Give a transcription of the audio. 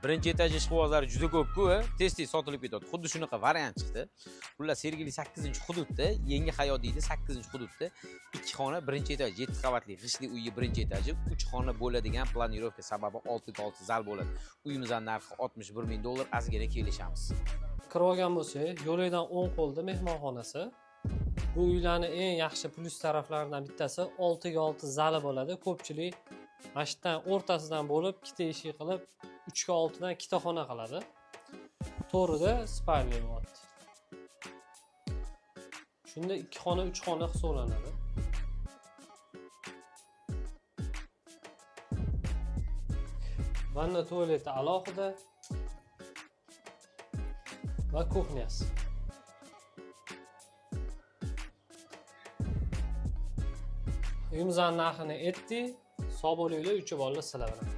Birinchi etaj ishqibozlari juda ko'p-ku, tez-tez sotilib ketadi. Xuddi shunaqa variant chiqdi. Xullas, Sergeli 8-hududda, Yangi hayot deydi 8-hududda 2 xona, birinchi etaj 7 qavatli g'ishtli uyga birinchi etaji, 3 xona bo'ladigan planirovka sababi 6x6 zal bo'ladi. Uyimizning narxi $61 ming, ozgina kelishamiz. Kirib olgan bo'lsak, yo'lakdan o'ng qo'lda mehmonxonasi. Bu uylarning eng yaxshi plus taraflaridan bittasi 6x6 zali bo'ladi. Ko'pchilik mashitdan o'rtasidan bo'lib, ikkita eshik qilib, 3x6 dan ikkita xona qiladi. To'g'rida spalniy bo'lyapti. Shunda 2 xona, 3 xona hisoblanadi. Vanna tualeti alohida va kuxnyasi. Uyimizning narxini aytdik. Sog' bo'linglar, uchi bolalar sizlar bilan.